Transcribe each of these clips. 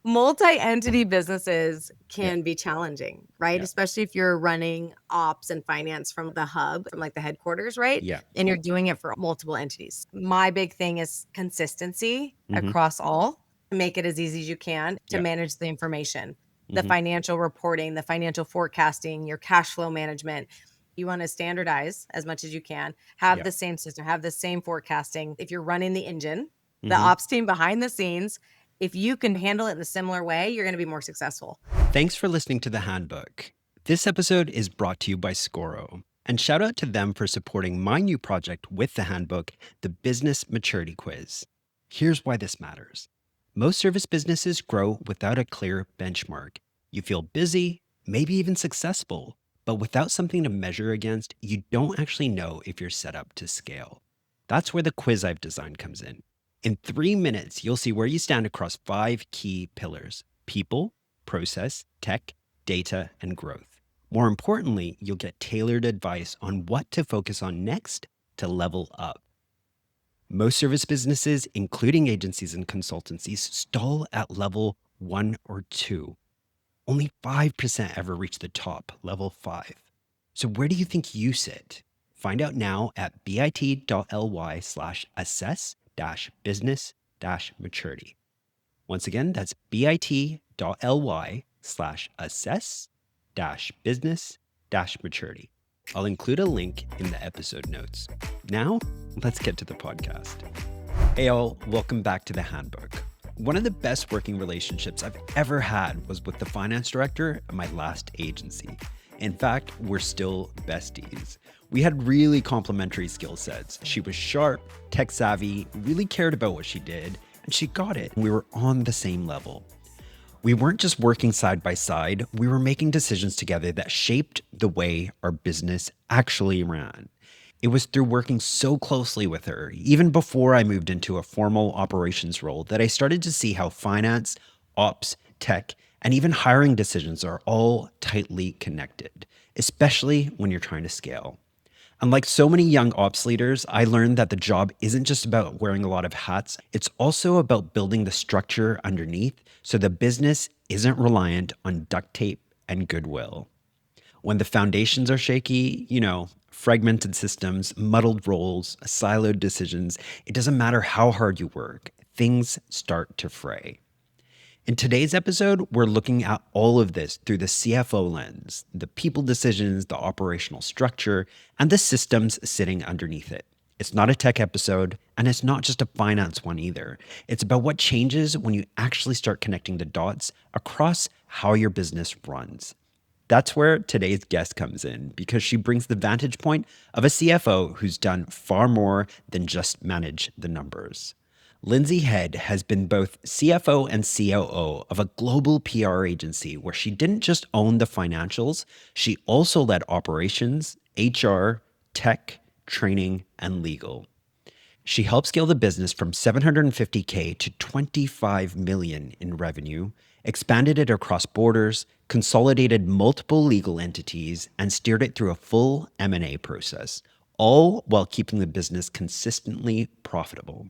multi-entity businesses Yeah. can be challenging, right? Yeah. Especially if you're running ops and finance from the hub, from like the headquarters, right? Yeah. And you're doing it for multiple entities. My big thing is consistency Hmm. across all. Make it as easy as you can to Yeah. manage the information, the Hmm. financial reporting, the financial forecasting, your cash flow management. You want to standardize as much as you can, have Yeah. the same system, have the same forecasting. If you're running the engine, the Hmm. ops team behind the scenes, if you can handle it in a similar way, you're going to be more successful. Thanks for listening to The Handbook. This episode is brought to you by Scoro. And shout out to them for supporting my new project with The Handbook, the Business Maturity Quiz. Here's why this matters. Most service businesses grow without a clear benchmark. You feel busy, maybe even successful, but without something to measure against, you don't actually know if you're set up to scale. That's where the quiz I've designed comes in. In 3 minutes, you'll see where you stand across 5 key pillars: people, process, tech, data, and growth. More importantly, you'll get tailored advice on what to focus on next to level up. Most service businesses, including agencies and consultancies, stall at level 1 or 2. Only 5% ever reach the top, level 5. So where do you think you sit? Find out now at bit.ly/assess-business-maturity. Once again, that's bit.ly/assess-business-maturity. I'll include a link in the episode notes. Now, let's get to the podcast. Hey all, welcome back to The Handbook. One of the best working relationships I've ever had was with the finance director at my last agency. In fact, we're still besties. We had really complementary skill sets. She was sharp, tech savvy, really cared about what she did, and she got it. We were on the same level. We weren't just working side by side, we were making decisions together that shaped the way our business actually ran. It was through working so closely with her, even before I moved into a formal operations role, that I started to see how finance, ops, tech, and even hiring decisions are all tightly connected, especially when you're trying to scale. Unlike so many young ops leaders, I learned that the job isn't just about wearing a lot of hats, it's also about building the structure underneath so the business isn't reliant on duct tape and goodwill. When the foundations are shaky, fragmented systems, muddled roles, siloed decisions, it doesn't matter how hard you work, things start to fray. In today's episode, we're looking at all of this through the CFO lens, the people decisions, the operational structure, and the systems sitting underneath it. It's not a tech episode, and it's not just a finance one either. It's about what changes when you actually start connecting the dots across how your business runs. That's where today's guest comes in, because she brings the vantage point of a CFO who's done far more than just manage the numbers. Lindsey Head has been both CFO and COO of a global PR agency where she didn't just own the financials, she also led operations, HR, tech, training, and legal. She helped scale the business from 750K to 25 million in revenue, expanded it across borders, consolidated multiple legal entities, and steered it through a full M&A process, all while keeping the business consistently profitable.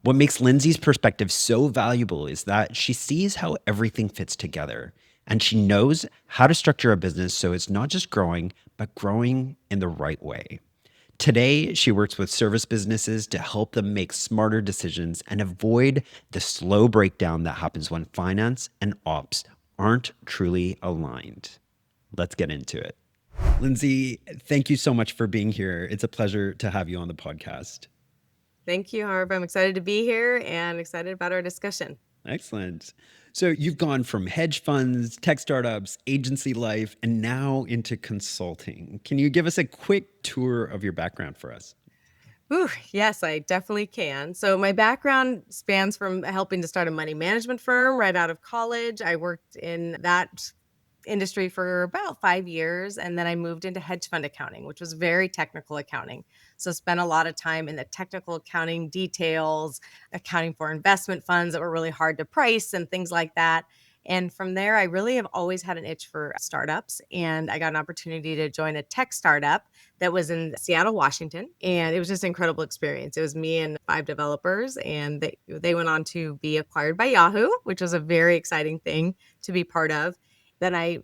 What makes Lindsey's perspective so valuable is that she sees how everything fits together, and she knows how to structure a business so it's not just growing, but growing in the right way. Today, she works with service businesses to help them make smarter decisions and avoid the slow breakdown that happens when finance and ops aren't truly aligned. Let's get into it. Lindsey, thank you so much for being here. It's a pleasure to have you on the podcast. Thank you, Harv. I'm excited to be here and excited about our discussion. Excellent. So you've gone from hedge funds, tech startups, agency life, and now into consulting. Can you give us a quick tour of your background for us? Ooh, yes, I definitely can. So my background spans from helping to start a money management firm right out of college. I worked in that industry for about 5 years, and then I moved into hedge fund accounting, which was very technical accounting. So spent a lot of time in the technical accounting details, accounting for investment funds that were really hard to price and things like that. And from there, I really have always had an itch for startups. And I got an opportunity to join a tech startup that was in Seattle, Washington. And it was just an incredible experience. It was me and 5 developers, and they went on to be acquired by Yahoo, which was a very exciting thing to be part of. Then I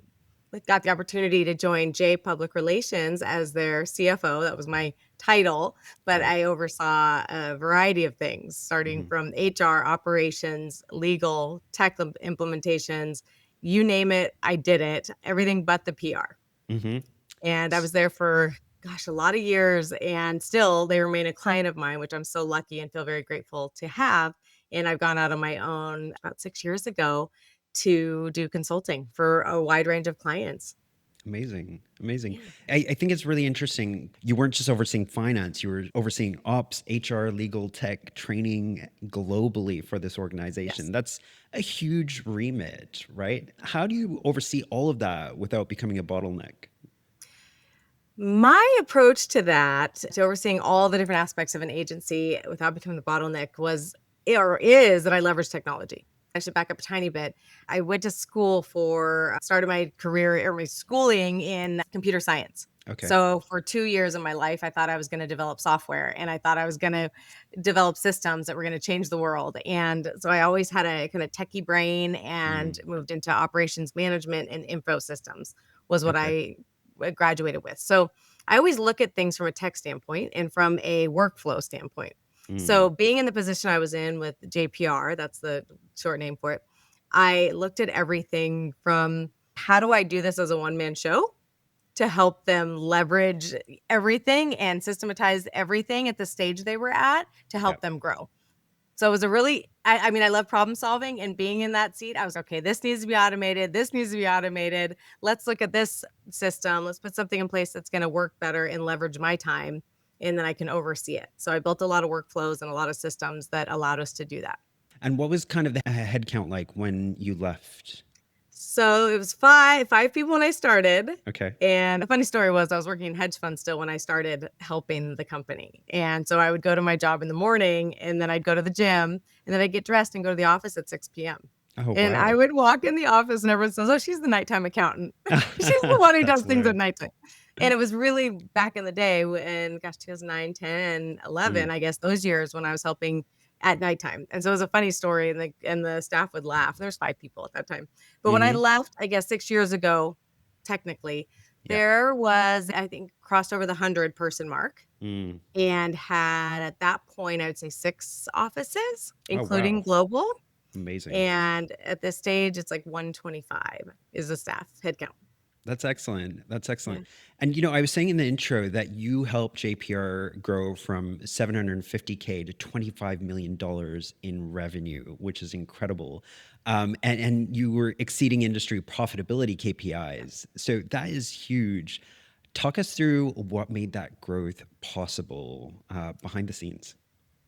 got the opportunity to join J Public Relations as their CFO. That was my title, but Right. I oversaw a variety of things, starting Hmm. from HR, operations, legal, tech implementations, you name it, I did it, everything but the PR. Hmm. And I was there for, gosh, a lot of years. And still, they remain a client of mine, which I'm so lucky and feel very grateful to have. And I've gone out on my own about 6 years ago to do consulting for a wide range of clients. Amazing. Amazing. Yeah. I think it's really interesting. You weren't just overseeing finance, you were overseeing ops, HR, legal, tech, training globally for this Yes. organization. That's a huge remit, right? How do you oversee all of that without becoming a bottleneck? My approach to that, to overseeing all the different aspects of an agency without becoming the bottleneck, was or is that I leverage technology. I should back up a tiny bit. I went to school for started my career or my schooling in computer science. Okay. So for 2 years of my life, I thought I was going to develop software, and I thought I was going to develop systems that were going to change the world. And so I always had a kind of techie brain Mm, and moved into operations management and info systems was what okay. I graduated with. So I always look at things from a tech standpoint and from a workflow standpoint. Mm, So being in the position I was in with JPR, that's the short name for it, I looked at everything from how do I do this as a one-man show to help them leverage everything and systematize everything at the stage they were at to yeah. help them grow. So it was a really I mean, I love problem solving, and being in that seat, I was, "Okay, this needs to be automated. This needs to be automated. Let's look at this system. Let's put something in place that's gonna work better and leverage my time, and then I can oversee it." So I built a lot of workflows and a lot of systems that allowed us to do that. And what was kind of the head count like when you left? So it was five people when I started, Okay. and the funny story was I was working in hedge funds still when I started helping the company, and so I would go to my job in the morning, and then I'd go to the gym, and then I'd get dressed and go to the office at 6 p.m. Oh, And I wow. would walk in the office and everyone says, "Oh, she's the nighttime accountant. She's the one who That's does things at hilarious. nighttime." And it was really back in the day when, gosh, 2009, 10, Mm, 11, I guess those years when I was helping at nighttime. And so it was a funny story, and the staff would laugh. There's 5 people at that time. But when I hmm. left, I guess 6 years ago, technically, Yeah. there was, I think, crossed over the 100-person mark Mm. and had at that point, I would say 6 offices, Oh, including wow. global. Amazing. And at this stage, it's like 125 is the staff headcount. That's excellent. That's Yeah. excellent. And I was saying in the intro that you helped JPR grow from 750K to $25 million in revenue, which is incredible. And you were exceeding industry profitability KPIs. So that is huge. Talk us through what made that growth possible behind the scenes.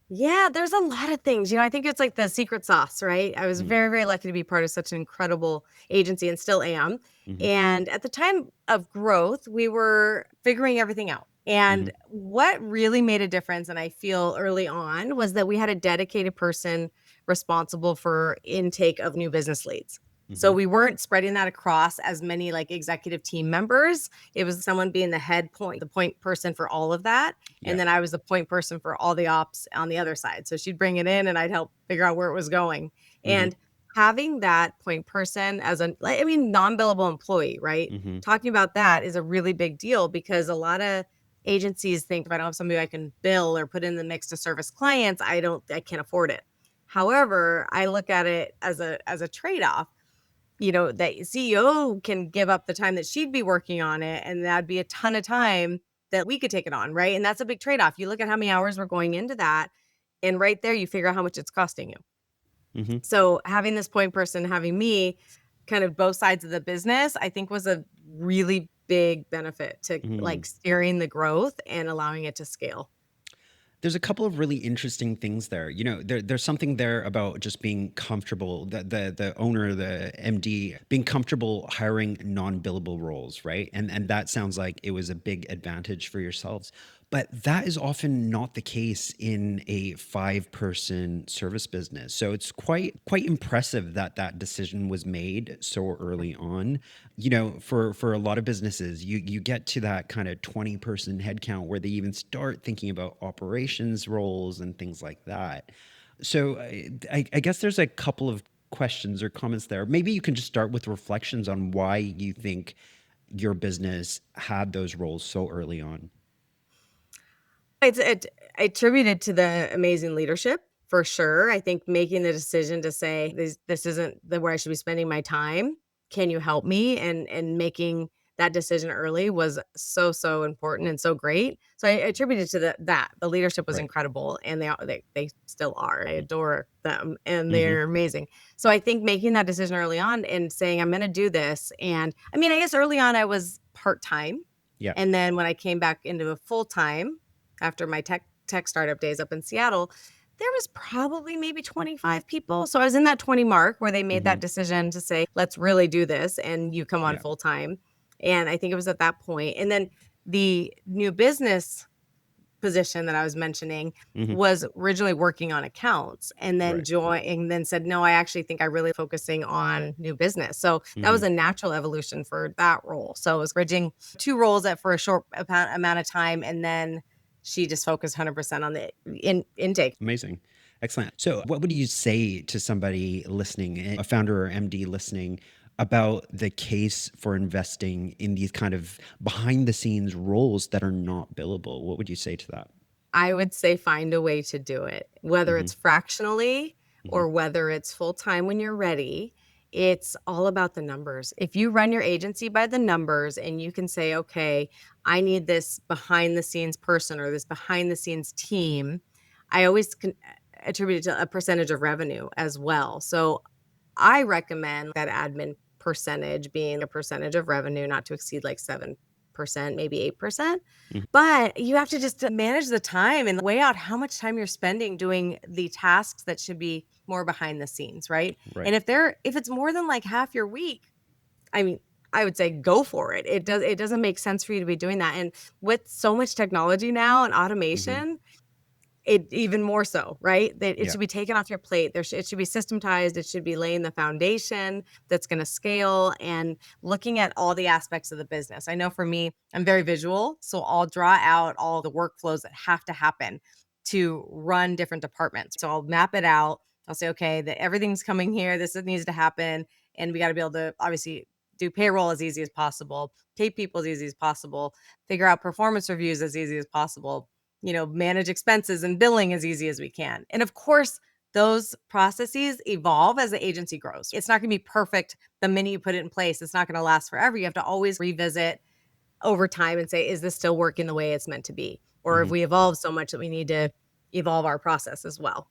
Yeah, there's a lot of things. I think it's like the secret sauce, right? I was Mm, very, very lucky to be part of such an incredible agency and still am. hmm. And at the time of growth, we were figuring everything out. Hmm. And what really made a difference, and I feel early on, was that we had a dedicated person responsible for intake of new business leads. So Hmm. we weren't spreading that across as many like executive team members. It was someone being the point person for all of that. Yeah. And then I was the point person for all the ops on the other side. So she'd bring it in and I'd help figure out where it was going. Hmm. And having that point person as non-billable employee, right? Hmm. Talking about that is a really big deal because a lot of agencies think if I don't have somebody I can bill or put in the mix to service clients, I can't afford it. However, I look at it as a trade-off. That CEO can give up the time that she'd be working on it, and that'd be a ton of time that we could take it on, right? And that's a big trade-off. You look at how many hours we're going into that, and right there you figure out how much it's costing you. Hmm. So having this point person, having me kind of both sides of the business, I think was a really big benefit to like Hmm. steering the growth and allowing it to scale. There's a couple of really interesting things there. There's something there about just being comfortable, the owner, the MD, being comfortable hiring non-billable roles, right? And that sounds like it was a big advantage for yourselves. But that is often not the case in a five-person service business. So it's quite impressive that that decision was made so early on. You know, for a lot of businesses, you get to that kind of 20-person headcount where they even start thinking about operations roles and things like that. So I guess there's a couple of questions or comments there. Maybe you can just start with reflections on why you think your business had those roles so early on. I attribute it to the amazing leadership for sure. I think making the decision to say this isn't the where I should be spending my time. Can you help me? And making that decision early was so important and so great. So I attribute it to that the leadership was Right. incredible, and they still are. I adore them, and Hmm. they're amazing. So I think making that decision early on and saying I'm going to do this, and I mean I guess early on I was part time, Yeah. and then when I came back into a full time after my tech startup days up in Seattle, there was probably maybe 25 people. So I was in that 20 mark where they made Hmm. that decision to say, let's really do this and you come on Yeah. full time. And I think it was at that point. And then the new business position that I was mentioning Hmm. was originally working on accounts and then Right. joined and then said, no, I actually think I really focusing on new business. So that was Hmm. a natural evolution for that role. So it was bridging two roles that for a short amount of time. And then she just focused 100% on the intake. Amazing. Excellent. So, what would you say to somebody listening, a founder or MD listening, about the case for investing in these kind of behind the scenes roles that are not billable? What would you say to that? I would say find a way to do it, whether Hmm. it's fractionally Hmm. or whether it's full time when you're ready. It's all about the numbers. If you run your agency by the numbers and you can say, okay, I need this behind the scenes person or this behind the scenes team, I always attribute it to a percentage of revenue as well. So I recommend that admin percentage being a percentage of revenue, not to exceed like 7%, maybe 8%. Hmm. But you have to just manage the time and weigh out how much time you're spending doing the tasks that should be more behind the scenes, right? Right. And if it's more than like half your week, I mean, I would say go for it. It doesn't make sense for you to be doing that. And with so much technology now and Hmm. automation, it even more so, right? That it Yeah. should be taken off your plate. It should be systematized. It should be laying the foundation that's going to scale and looking at all the aspects of the business. I know for me, I'm very visual, so I'll draw out all the workflows that have to happen to run different departments. So I'll map it out. I'll say, okay, that everything's coming here. This needs to happen, and we got to be able to obviously do payroll as easy as possible, pay people as easy as possible, figure out performance reviews as easy as possible, manage expenses and billing as easy as we can. And of course, those processes evolve as the agency grows. It's not going to be perfect the minute you put it in place. It's not going to last forever. You have to always revisit over time and say, is this still working the way it's meant to be? Or have Hmm. we evolved so much that we need to evolve our process as well?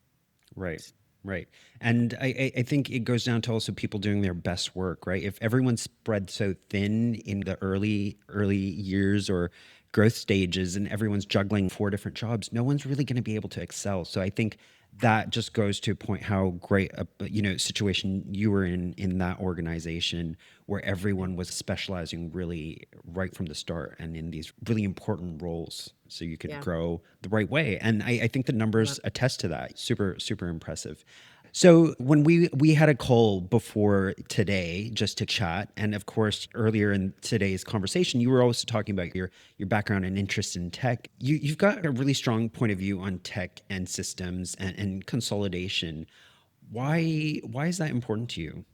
Right. Right. And I think it goes down to also people doing their best work, right? If everyone's spread so thin in the early years or growth stages and everyone's juggling four different jobs, no one's really going to be able to excel. So I think that just goes to point how great a situation you were in that organization where Yeah. everyone was specializing really right from the start and in these really important roles so you could Yeah. grow the right way. And I think the Love numbers it. attest to that. Super impressive. So when we had a call before today just to chat, and of course earlier in today's conversation, you were also talking about your background and interest in tech. You've got a really strong point of view on tech and systems and consolidation. Why is that important to you?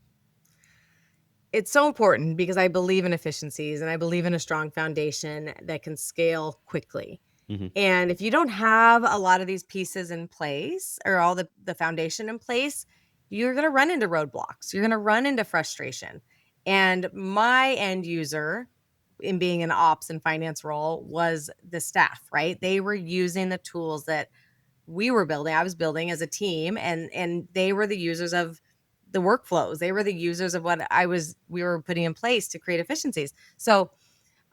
It's so important because I believe in efficiencies and I believe in a strong foundation that can scale quickly. Hmm. And if you don't have a lot of these pieces in place or all the foundation in place, you're going to run into roadblocks. You're going to run into frustration. And my end user in being an ops and finance role was the staff, right? They were using the tools that we were building, I was building as a team, and they were the users of the workflows. They were the users of what we were putting in place to create efficiencies. So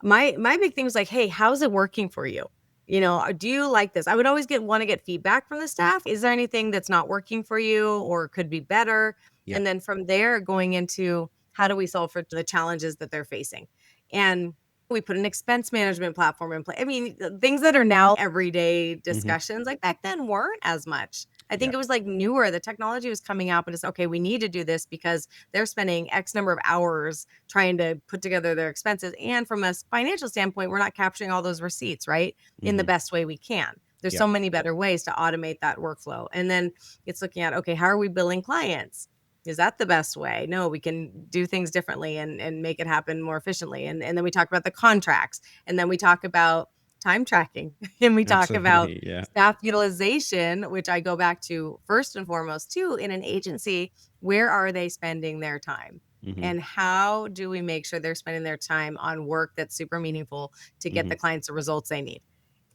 my big thing was like, "Hey, how's it working for you? Do you like this?" I would always want to get feedback from the staff. Is there anything that's not working for you or could be better? Yeah. And then from there, going into how do we solve for the challenges that they're facing? And We put an expense management platform in place. I mean, things that are now everyday Hmm. discussions, like back then weren't as much. I think Yeah. it was like newer. The technology was coming out, but it's okay, we need to do this because they're spending X number of hours trying to put together their expenses. And from a financial standpoint, we're not capturing all those receipts, right? In the Hmm. best way we can. There's Yeah. so many better ways to automate that workflow. And then it's looking at, okay, how are we billing clients? Is that the best way? No, we can do things differently and make it happen more efficiently. And then we talk about the contracts, and then we talk about time tracking, and we talk about Absolutely. Yeah. staff utilization, which I go back to first and foremost too in an agency. Where are they spending their time? Hmm. And how do we make sure they're spending their time on work that's super meaningful to get Hmm. the clients the results they need?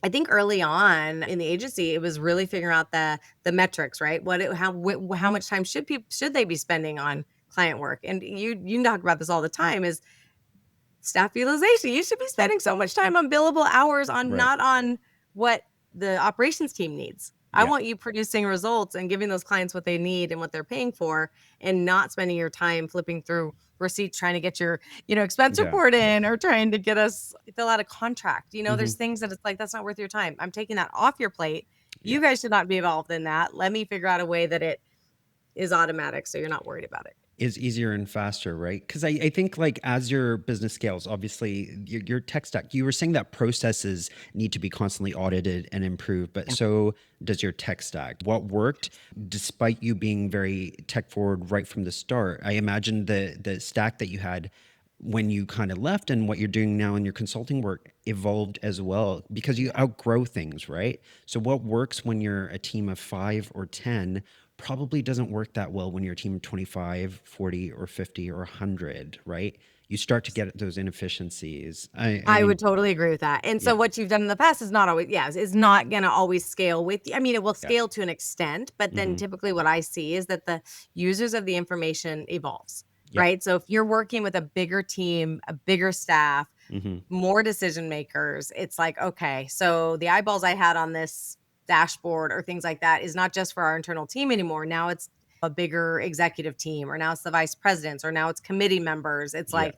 I think early on in the agency, it was really figuring out the metrics, right? How much time should they be spending on client work? And you talk about this all the time is staff utilization. You should be spending so much time on billable hours on Right. not on what the operations team needs. I Yeah. want you producing results and giving those clients what they need and what they're paying for, and not spending your time flipping through receipts trying to get your, expense Yeah. report in or trying to get us fill out a contract. Hmm. There's things that it's like that's not worth your time. I'm taking that off your plate. Yeah. You guys should not be involved in that. Let me figure out a way that it is automatic so you're not worried about it. Is easier and faster, right? Because I think like as your business scales, obviously your tech stack, you were saying that processes need to be constantly audited and improved, but Yeah. so does your tech stack. What worked despite you being very tech forward right from the start? I imagine the stack that you had when you kind of left and what you're doing now in your consulting work evolved as well because you outgrow things, right? So what works when you're a team of 5 or 10 probably doesn't work that well when you're a team of 25, 40, or 50 or 100, right? You start to get those inefficiencies. I I would mean, totally agree with that. And so yeah, what you've done in the past is not always, yes, is not going to always scale with you. I mean, it will yeah. scale to an extent, but then Hmm. typically what I see is that the users of the information evolves, Yeah. right? So if you're working with a bigger team, a bigger staff, Hmm. more decision makers, it's like, okay, so the eyeballs I had on this dashboard or things like that is not just for our internal team anymore. Now it's a bigger executive team, or now it's the vice presidents, or now it's committee members. It's Yeah. like,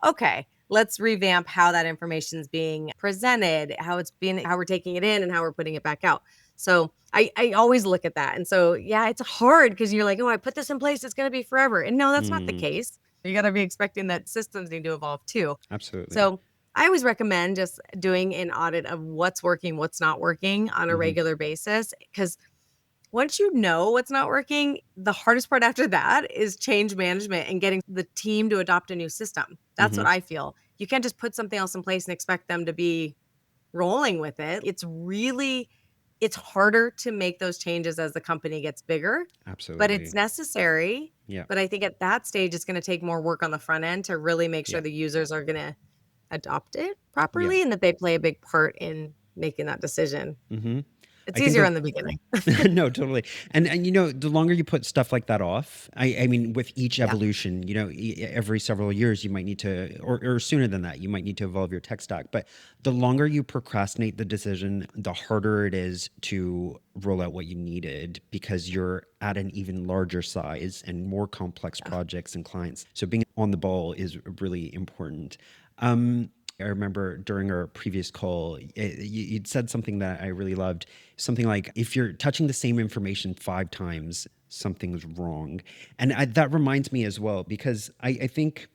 okay, let's revamp how that information is being presented, how we're taking it in and how we're putting it back out. So I always look at that. And so, yeah, it's hard because you're like, oh, I put this in place, it's going to be forever. And no, that's not the Mm, case. You got to be expecting that systems need to evolve too. absolutely. So I always recommend just doing an audit of what's working, what's not working on a Hmm. regular basis. Because once you know what's not working, the hardest part after that is change management and getting the team to adopt a new system. That's Hmm. what I feel. You can't just put something else in place and expect them to be rolling with it. It's harder to make those changes as the company gets bigger, but it's Absolutely. necessary. Yeah. But I think at that stage, it's going to take more work on the front end to really make sure Yeah. the users are going to adopt it Yeah. properly and that they play a big part in making that decision. Hmm. It's I think easier the in the beginning. no, totally. And the longer you put stuff like that off, I mean, with each Yeah. evolution, every several years you might need to, or sooner than that, you might need to evolve your tech stack. But the longer you procrastinate the decision, the harder it is to roll out what you needed because you're at an even larger size and more complex Yeah. projects and clients. So being on the ball is really important. Um, I remember during our previous call, you'd said something that I really loved. Something like, if you're touching the same information 5 times, something's wrong. And that reminds me as well, because I think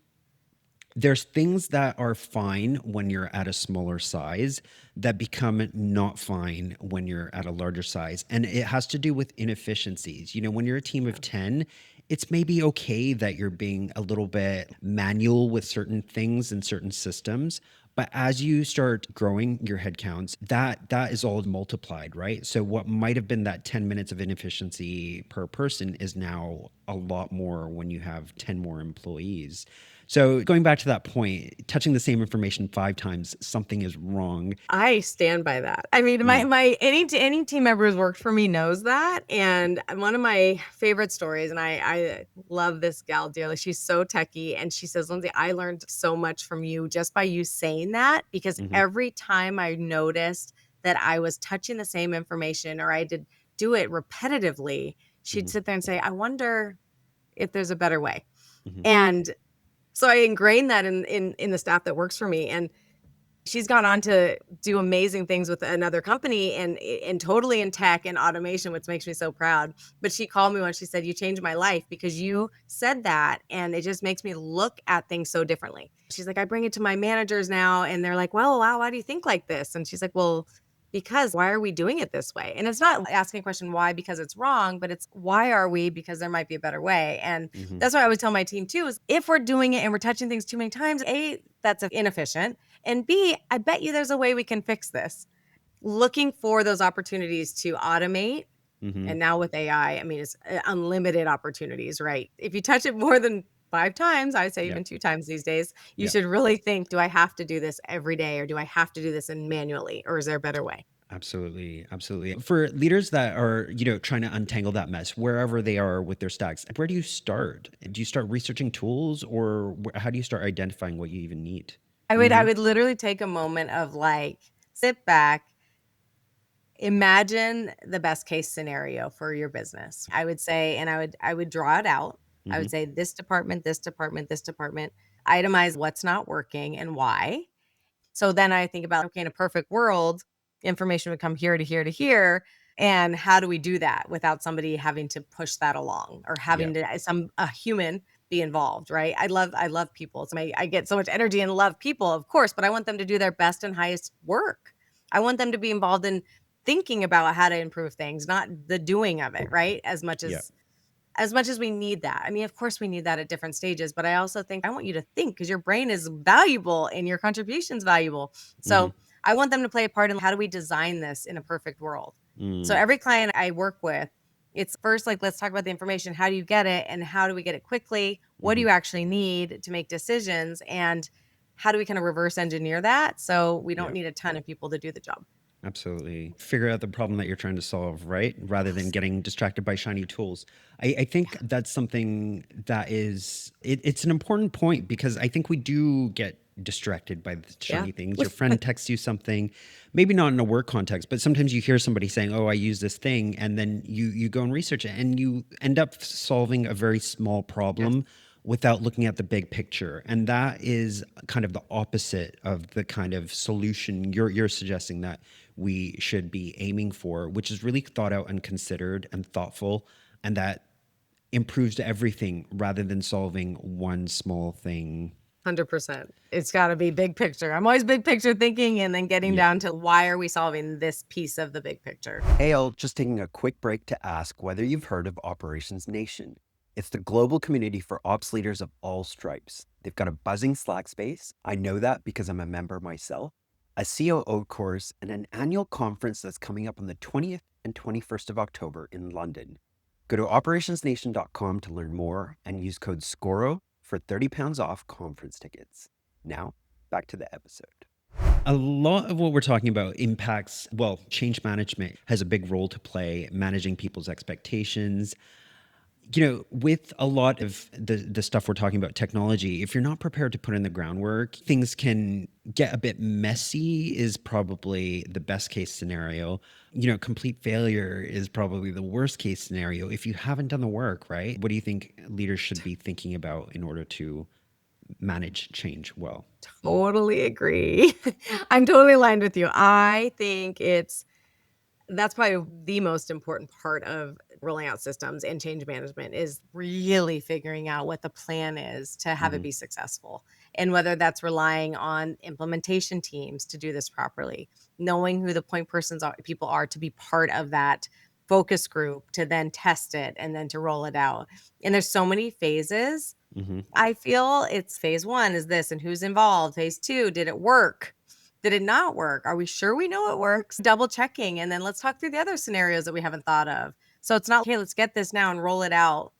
there's things that are fine when you're at a smaller size that become not fine when you're at a larger size. And it has to do with inefficiencies. When you're a team of 10, it's maybe okay that you're being a little bit manual with certain things and certain systems. But as you start growing your headcounts, that is all multiplied, right? So what might have been that 10 minutes of inefficiency per person is now a lot more when you have 10 more employees. So going back to that point, touching the same information 5 times, something is wrong. I stand by that. I mean, Yeah. my any team member who's worked for me knows that. And one of my favorite stories, and I love this gal dearly. She's so techie, and she says, Lindsay, I learned so much from you just by you saying that, because Hmm. every time I noticed that I was touching the same information or I did do it repetitively, she'd Hmm. sit there and say, I wonder if there's a better way. Hmm. And so I ingrained that in the staff that works for me. And She's gone on to do amazing things with another company and totally in tech and automation, which makes me so proud. But she called me once. She said, "You changed my life because you said that. And it just makes me look at things so differently." She's like, "I bring it to my managers now and they're like, well, wow, why do you think like this?" And she's like, "Well, because why are we doing it this way?" And it's not asking a question why because it's wrong, but it's why are we because there might be a better way. And Hmm. that's what I would tell my team too, is if we're doing it and we're touching things too many times, A, that's inefficient. And B, I bet you there's a way we can fix this. Looking for those opportunities to automate. Hmm. And now with AI, I mean, it's unlimited opportunities, right? If you touch it more than 5 times, I say Yeah. even 2 times these days, you Yeah. should really think, do I have to do this every day or do I have to do this in manually or is there a better way? Absolutely. Absolutely. For leaders that are, trying to untangle that mess wherever they are with their stacks, where do you start? Do you start researching tools, or how do you start identifying what you even need? I Hmm. would literally take a moment of like, sit back, imagine the best case scenario for your business. I would say, and I would draw it out. I Hmm. would say this department, this department, this department, itemize what's not working and why. So then I think about, okay, in a perfect world, information would come here to here to here. And how do we do that without somebody having to push that along or Yeah. having to a human be involved, right? I love people. So I get so much energy and love people, of course, but I want them to do their best and highest work. I want them to be involved in thinking about how to improve things, not the doing of it, right? As much Yeah. as we need that. I mean, of course we need that at different stages, but I also think I want you to think because your brain is valuable and your contribution's valuable. Hmm. So I want them to play a part in how do we design this in a perfect world. So Mm. every client I work with, it's first like, let's talk about the information. How do you get it? And how do we get it quickly? What do Hmm. you actually need to make decisions? And how do we kind of reverse engineer that so we don't Yeah. need a ton of people to do the job? Absolutely. Figure out the problem that you're trying to solve, right? Rather than getting distracted by shiny tools. I think that's something that it's an important point, because I think we do get distracted by the Yeah. shiny things. Your friend texts you something, maybe not in a work context, but sometimes you hear somebody saying, "Oh, I use this thing," and then you go and research it and you end up solving a very small Yes. problem without looking at the big picture. And that is kind of the opposite of the kind of solution you're suggesting that we should be aiming for, which is really thought out and considered and thoughtful, and that improves everything rather than solving one small thing. 100%. It's gotta be big picture. I'm always big picture thinking and then getting Yeah. down to why are we solving this piece of the big picture? Hey, all, just taking a quick break to ask whether you've heard of Operations Nation. It's the global community for ops leaders of all stripes. They've got a buzzing Slack space. I know that because I'm a member myself. A COO course and an annual conference that's coming up on the 20th and 21st of October in London. Go to operationsnation.com to learn more and use code SCORO for £30 off conference tickets. Now, back to the episode. A lot of what we're talking about impacts, well, change management has a big role to play, managing people's expectations. With a lot of the stuff we're talking about, technology, if you're not prepared to put in the groundwork, things can get a bit messy, is probably the best case scenario. Complete failure is probably the worst case scenario if you haven't done the work, right? What do you think leaders should be thinking about in order to manage change well? Totally agree. I'm totally aligned with you. I think that's probably the most important part of rolling out systems and change management is really figuring out what the plan is to have it Hmm. be successful. And whether that's relying on implementation teams to do this properly, knowing who the point persons are, people are to be part of that focus group to then test it and then to roll it out. And there's so many phases. Hmm. I feel it's phase one is this and who's involved. Phase two, did it work? Did it not work? Are we sure we know it works? Double checking. And then let's talk through the other scenarios that we haven't thought of. So it's not, okay, let's get this now and roll it out.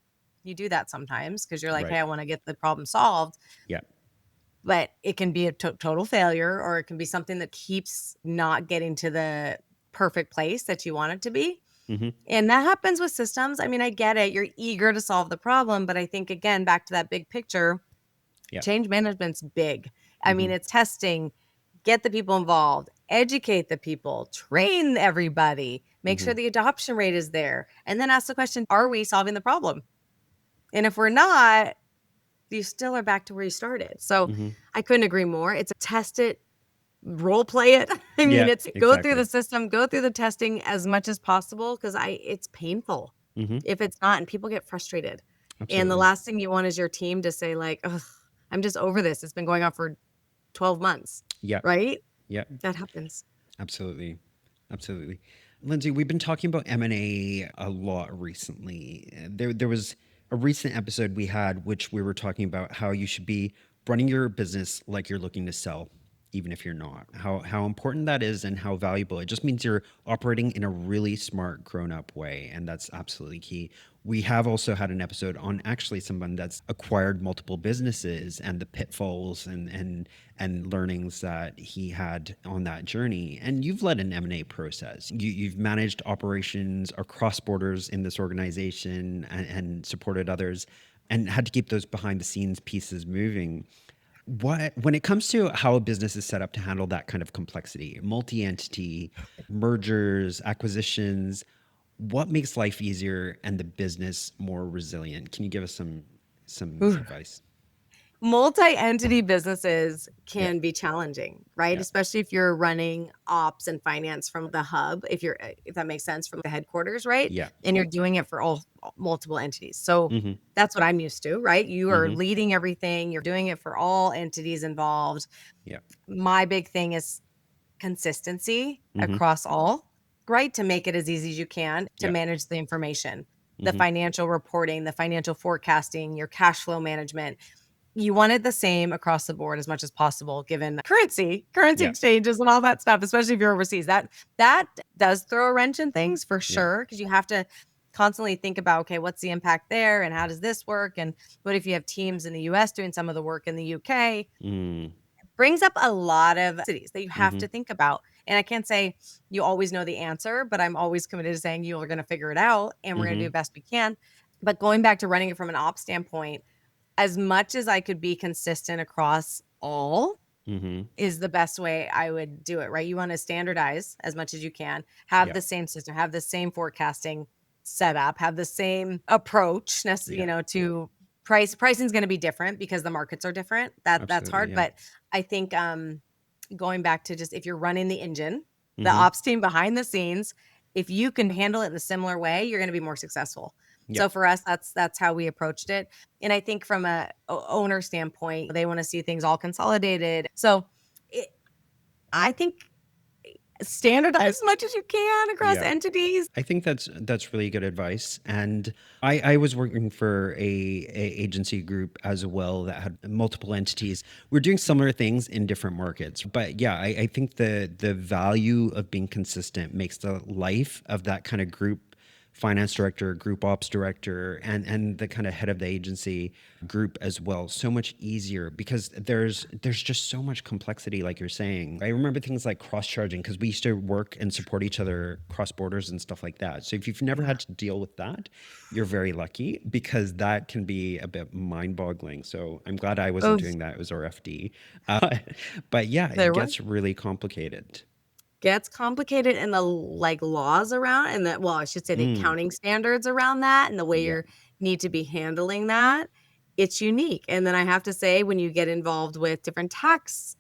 You do that sometimes because you're like, hey, Right. I want to get the problem solved. Yeah. But it can be a total failure or it can be something that keeps not getting to the perfect place that you want it to be. Hmm. And that happens with systems. I mean, I get it. You're eager to solve the problem. But I think, again, back to that big picture, Yeah. change management's big. I Hmm. mean, it's testing, get the people involved, educate the people, train everybody, make Hmm. sure the adoption rate is there, and then ask the question, are we solving the problem? And if we're not, you still are back to where you started. So Hmm. I couldn't agree more. It's a test it, role play it. I mean, Yeah, it's go through the exactly. system, go through the testing as much as possible because it's painful Hmm. if it's not, and people get frustrated. And the Absolutely. last thing you want is your team to say like, "Ugh, I'm just over this. It's been going on for 12 months." Yeah. Right? Yeah. That happens. Absolutely. Absolutely. Lindsay, we've been talking about M&A a lot recently. There was a recent episode we had which we were talking about how you should be running your business like you're looking to sell, even if you're not. How important that is and how valuable. It just means you're operating in a really smart, grown-up way, and that's absolutely key. We have also had an episode on actually someone that's acquired multiple businesses and the pitfalls and learnings that he had on that journey. And you've led an M&A process. You've managed operations across borders in this organization and supported others and had to keep those behind the scenes pieces moving. What when it comes to how a business is set up to handle that kind of complexity, multi-entity, mergers, acquisitions, what makes life easier and the business more resilient? Can you give us some advice? Multi-entity businesses Yeah. can be challenging, right? Yeah. Especially if you're running ops and finance from the hub, if that makes sense, from the headquarters, right? Yeah. And you're doing it for all multiple entities. So Mm-hmm. that's what I'm used to, right? You are Mm-hmm. leading everything, you're doing it for all entities involved. Yeah. My big thing is consistency Mm-hmm. across all, right? To make it as easy as you can to Yeah. manage the information, the Mm-hmm. financial reporting, the financial forecasting, your cash flow management. You want it the same across the board as much as possible, given currency Yeah. exchanges and all that stuff, especially if you're overseas. That does throw a wrench in things for Yeah. sure, because you have to constantly think about, okay, what's the impact there and how does this work? And what if you have teams in the US doing some of the work in the UK? Mm. Brings up a lot of cities that you have Mm-hmm. to think about. And I can't say you always know the answer, but I'm always committed to saying you are going to figure it out and we're going to do Mm-hmm. the best we can. But going back to running it from an ops standpoint, as much as I could be consistent across all Mm-hmm. is the best way I would do it, right? You want to standardize as much as you can, have Yeah. the same system, have the same forecasting setup, have the same approach, Yeah. to price. Pricing is going to be different because the markets are different. That's Absolutely. hard, Yeah. but I think going back to just if you're running the engine, the Mm-hmm. ops team behind the scenes, if you can handle it in a similar way, you're going to be more successful. Yeah. So for us, that's how we approached it. And I think from a owner standpoint, they want to see things all consolidated. So it, I think standardize as much as you can across Yeah. entities. I think that's really good advice. And I was working for a agency group as well that had multiple entities. We're doing similar things in different markets. But yeah, I think the value of being consistent makes the life of that kind of group finance director, group ops director, and the kind of head of the agency group as well so much easier because there's just so much complexity, like you're saying. I remember things like cross charging because we used to work and support each other cross borders and stuff like that. So if you've never had to deal with that, you're very lucky because that can be a bit mind boggling. So I'm glad I wasn't Oh, doing that. It was our FD. Uh, but yeah, it there was. gets really complicated. Gets complicated and the like laws around and that well, I should say the Mm, accounting standards around that and the way yeah. you need to be handling that, it's unique. And then I have to say when you get involved with different tax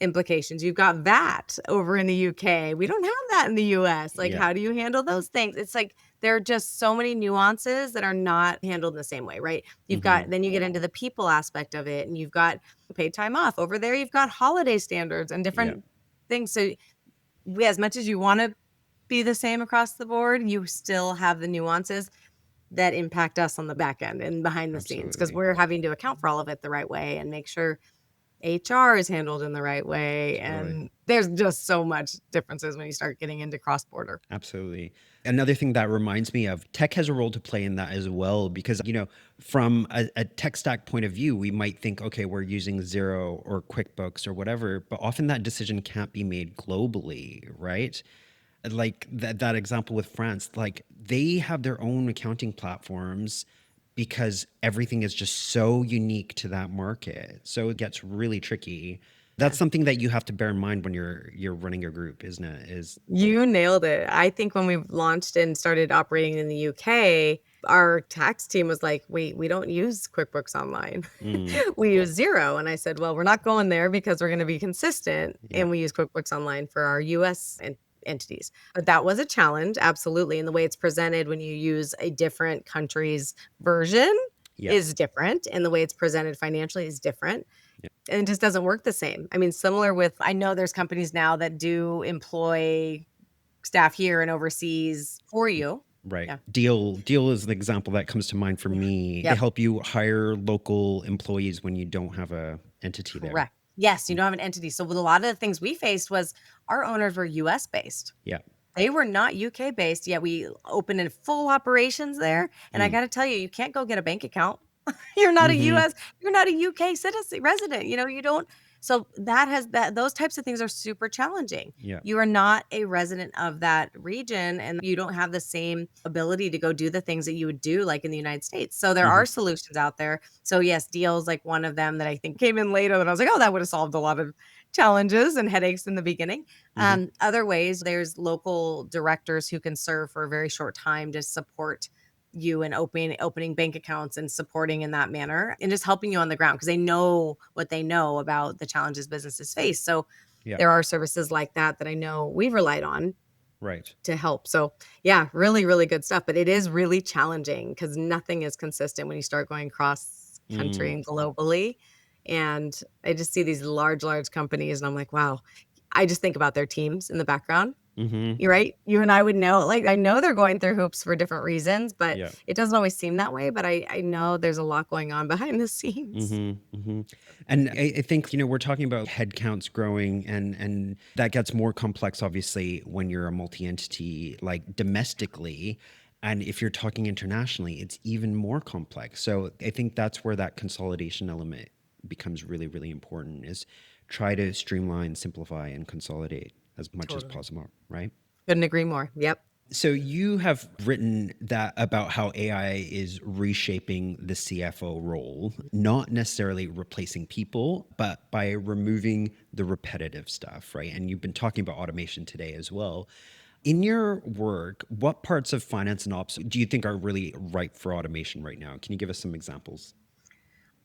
implications, you've got that over in the UK. We don't have that in the US. Like, Yeah. how do you handle those things? It's like there are just so many nuances that are not handled in the same way, right? You've Hmm. got then you get into the people aspect of it and you've got paid time off. Over there, you've got holiday standards and Yeah. different things. So as much as you want to be the same across the board, you still have the nuances that impact us on the back end and behind the scenes because Absolutely. we're having to account for all of it the right way and make sure HR is handled in the right way. Totally. And there's just so much differences when you start getting into cross border. Absolutely. Another thing that reminds me of tech has a role to play in that as well, because, from a tech stack point of view, we might think, okay, we're using Zero or QuickBooks or whatever, but often that decision can't be made globally, right? Like that example with France, like they have their own accounting platforms because everything is just so unique to that market. So it gets really tricky. That's Yeah. something that you have to bear in mind when you're running a group, isn't it? Is You nailed it. I think when we launched and started operating in the UK, Our tax team was like, wait, we don't use QuickBooks Online. Mm, We use Xero. And I said, well, we're not going there because we're going to be consistent. yeah. And we use QuickBooks Online for our US entities. But that was a challenge, absolutely. And the way it's presented when you use a different country's version Yeah. is different. And the way it's presented financially is different. Yeah. And it just doesn't work the same. I mean, similar with, I know there's companies now that do employ staff here and overseas for you. Right. Yeah. Deal is the example that comes to mind for Yeah. me. They Yep. help you hire local employees when you don't have a entity there. Correct. Yes, you Mm, don't have an entity. So with a lot of the things we faced was our owners were US based. yeah. They were not UK based, yet we opened in full operations there. And I Mm, got to tell you, you can't go get a bank account. You're not a mhm, US, you're not a UK citizen resident. You don't. So those types of things are super challenging. yeah. You are not a resident of that region and you don't have the same ability to go do the things that you would do like in the United States. So there Mhm, are solutions out there. So yes, deals like one of them that I think came in later that I was like, oh, that would have solved a lot of challenges and headaches in the beginning. mhm, Other ways, there's local directors who can serve for a very short time to support you in opening bank accounts and supporting in that manner and just helping you on the ground because they know what they know about the challenges businesses face. So yeah. there are services like that that I know we've relied on Right. to help. So yeah, really, really good stuff. But it is really challenging because nothing is consistent when you start going cross country Mm, and globally. And I just see these large companies and I'm like, wow, I just think about their teams in the background. mhm, You're right. You and I would know, like, I know they're going through hoops for different reasons, but yeah. it doesn't always seem that way. But I know there's a lot going on behind the scenes. And I think, we're talking about headcounts growing and that gets more complex, obviously, when you're a multi-entity, like domestically. And if you're talking internationally, it's even more complex. So I think that's where that consolidation element becomes really, really important is try to streamline, simplify, and consolidate as much as Totally. possible, right? Couldn't agree more. Yep. So you have written that about how AI is reshaping the CFO role, not necessarily replacing people, but by removing the repetitive stuff, right? And you've been talking about automation today as well. In your work, what parts of finance and ops do you think are really ripe for automation right now? Can you give us some examples?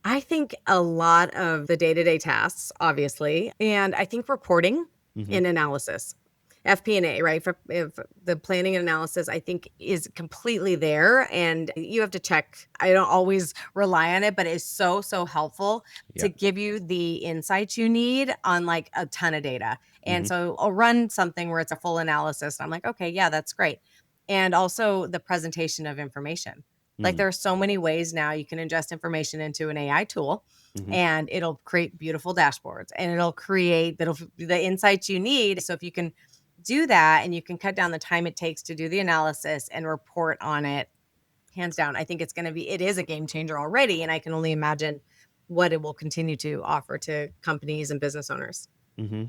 I think a lot of the day-to-day tasks, obviously, and I think reporting Hmm. and analysis. FP&A, right? For if the planning and analysis, I think is completely there. And you have to check. I don't always rely on it, but it's so helpful to Yeah. give you the insights you need on like a ton of data. And Hmm. so I'll run something where it's a full analysis. And I'm like, okay, yeah, that's great. And also the presentation of information. Like there are so many ways now you can ingest information into an AI tool Hmm. and it'll create beautiful dashboards and that'll the insights you need. So if you can do that and you can cut down the time it takes to do the analysis and report on it, hands down, I think it is a game changer already. And I can only imagine what it will continue to offer to companies and business owners. Hmm.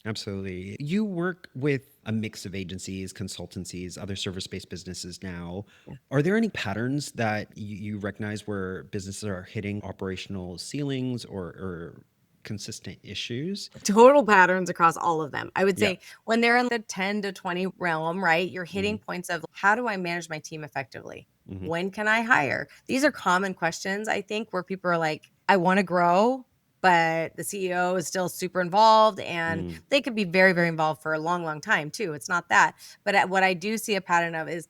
Absolutely. You work with a mix of agencies, consultancies, other service-based businesses now. Yeah. Are there any patterns that you recognize where businesses are hitting operational ceilings or consistent issues? Total patterns across all of them. I would Yeah. say when they're in the 10 to 20 realm, right? You're hitting Hmm. points of how do I manage my team effectively? Hmm. When can I hire? These are common questions, I think, where people are like, I want to grow, but the CEO is still super involved and Mm, they could be very involved for a long time too. It's not that. But what I do see a pattern of is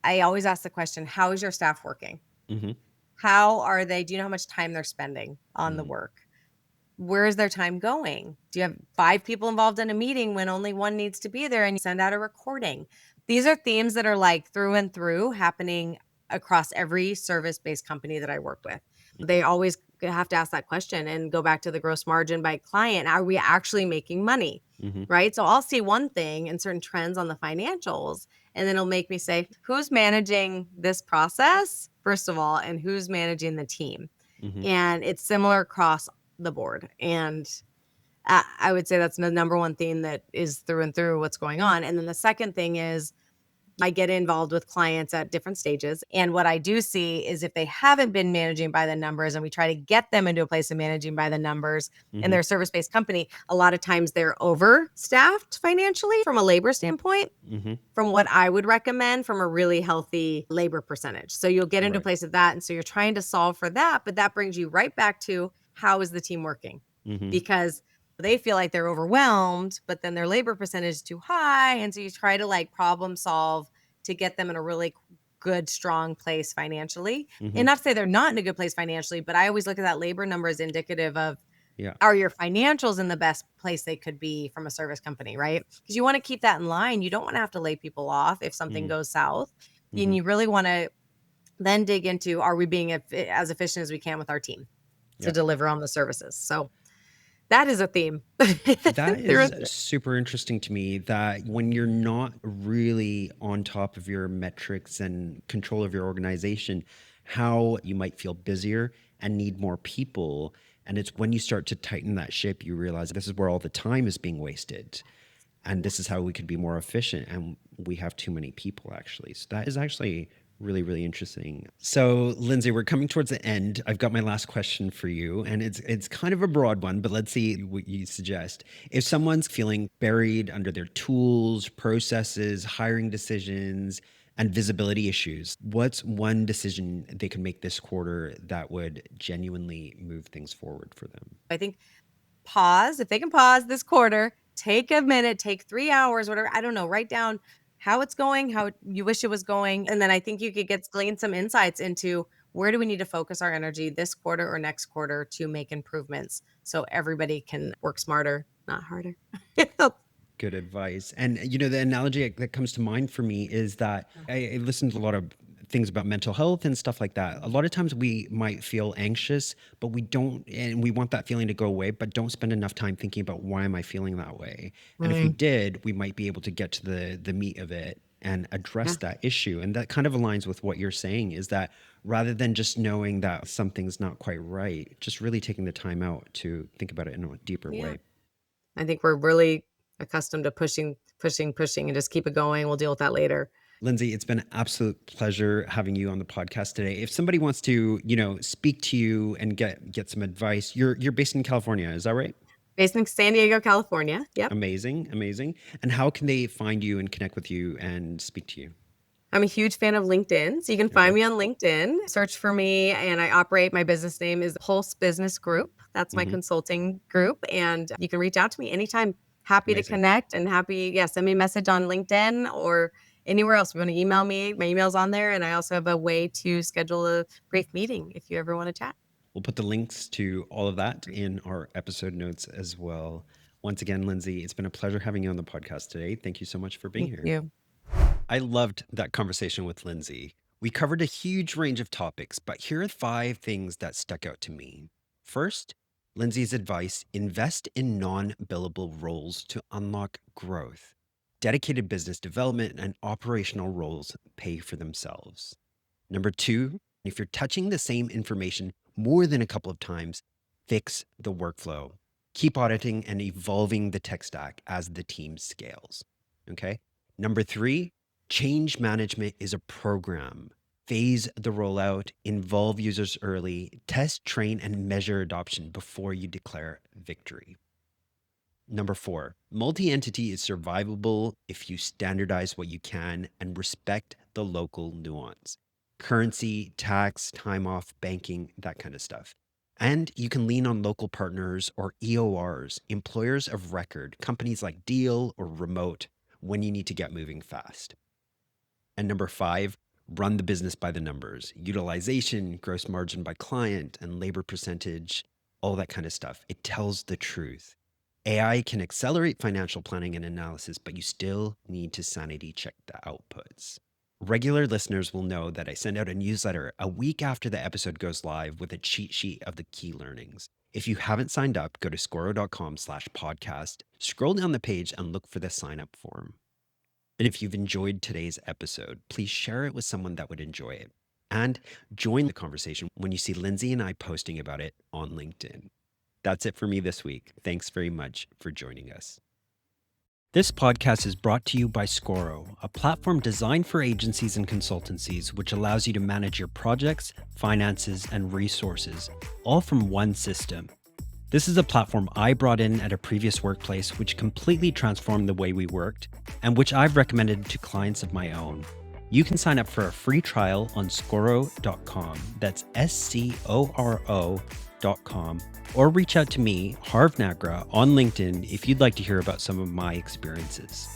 I always ask the question, how is your staff working? hmm. How are they? Do you know how much time they're spending on the Mm, work? Where is their time going? Do you have 5 people involved in a meeting when only one needs to be there and you send out a recording? These are themes that are like through and through happening across every service-based company that I work with. They always have to ask that question and go back to the gross margin by client. Are we actually making money? hmm. Right? So I'll see one thing and certain trends on the financials, and then it'll make me say, who's managing this process, first of all, and who's managing the team? Hmm. And it's similar across the board. And I would say that's the number one thing that is through and through what's going on. And then the second thing is I get involved with clients at different stages. And what I do see is if they haven't been managing by the numbers and we try to get them into a place of managing by the numbers in Mm-hmm. their service-based company, a lot of times they're overstaffed financially from a labor standpoint. Mm-hmm. From what I would recommend from a really healthy labor percentage. So you'll get into a Right. place of that. And so you're trying to solve for that, but that brings you right back to how is the team working? Mm-hmm. Because they feel like they're overwhelmed, but then their labor percentage is too high. And so you try to like problem solve to get them in a really good, strong place financially. Mm-hmm. And not to say they're not in a good place financially, but I always look at that labor number as indicative of Yeah. are your financials in the best place they could be from a service company, right? Because you want to keep that in line. You don't want to have to lay people off if something goes south. Mm-hmm. And you really want to then dig into are we being as efficient as we can with our team to Yeah. deliver on the services? So that is a theme. That There is is- super interesting to me that when you're not really on top of your metrics and control of your organization, how you might feel busier and need more people. And it's when you start to tighten that ship, you realize this is where all the time is being wasted. And this is how we could be more efficient. And we have too many people, actually. So that is actually really, really interesting. So, Lindsey, we're coming towards the end. I've got my last question for you, and it's kind of a broad one, but let's see what you suggest. If someone's feeling buried under their tools, processes, hiring decisions, and visibility issues, what's one decision they can make this quarter that would genuinely move things forward for them? I think pause. If they can pause this quarter, take a minute, take 3 hours, whatever. I don't know, write down how it's going, how you wish it was going. And then I think you could glean some insights into where do we need to focus our energy this quarter or next quarter to make improvements so everybody can work smarter, not harder. Good advice. And the analogy that comes to mind for me is that I listened to a lot of things about mental health and stuff like that. A lot of times we might feel anxious, but we don't, and we want that feeling to go away, but don't spend enough time thinking about why am I feeling that way. And if we Mm, did, we might be able to get to the meat of it and address yeah. that issue. And that kind of aligns with what you're saying is that rather than just knowing that something's not quite right, just really taking the time out to think about it in a deeper Yeah. way. I think we're really accustomed to pushing, pushing, pushing and just keep it going. We'll deal with that later. Lindsey, it's been an absolute pleasure having you on the podcast today. If somebody wants to, speak to you and get some advice, you're based in California, is that right? Based in San Diego, California. Yep. Amazing, amazing. And how can they find you and connect with you and speak to you? I'm a huge fan of LinkedIn. So you can find Okay. me on LinkedIn, search for me, and I operate my business name is Pulse Business Group. That's my Hmm. consulting group. And you can reach out to me anytime. Happy to Amazing. connect and send me a message on LinkedIn or anywhere else. If you want to email me, my email's on there. And I also have a way to schedule a brief meeting if you ever want to chat. We'll put the links to all of that in our episode notes as well. Once again, Lindsey, it's been a pleasure having you on the podcast today. Thank you so much for being Thank here. you. I loved that conversation with Lindsey. We covered a huge range of topics, but here are 5 things that stuck out to me. First, Lindsey's advice: invest in non billable roles to unlock growth. Dedicated business development and operational roles pay for themselves. Number 2, if you're touching the same information more than a couple of times, fix the workflow. Keep auditing and evolving the tech stack as the team scales. Okay. Number 3, change management is a program. Phase the rollout, involve users early, test, train, and measure adoption before you declare victory. Number 4, multi-entity is survivable if you standardize what you can and respect the local nuance. Currency, tax, time off, banking, that kind of stuff. And you can lean on local partners or EORs, employers of record, companies like Deal or Remote, when you need to get moving fast. And number 5, run the business by the numbers: utilization, gross margin by client, and labor percentage, all that kind of stuff. It tells the truth. AI can accelerate financial planning and analysis, but you still need to sanity check the outputs. Regular listeners will know that I send out a newsletter a week after the episode goes live with a cheat sheet of the key learnings. If you haven't signed up, go to squirrel.com/podcast, scroll down the page and look for the sign up form. And if you've enjoyed today's episode, please share it with someone that would enjoy it. And join the conversation when you see Lindsey and I posting about it on LinkedIn. That's it for me this week. Thanks very much for joining us. This podcast is brought to you by Scoro, a platform designed for agencies and consultancies, which allows you to manage your projects, finances, and resources, all from one system. This is a platform I brought in at a previous workplace, which completely transformed the way we worked, and which I've recommended to clients of my own. You can sign up for a free trial on Scoro.com. That's SCORO.com. Or reach out to me, Harv Nagra, on LinkedIn if you'd like to hear about some of my experiences.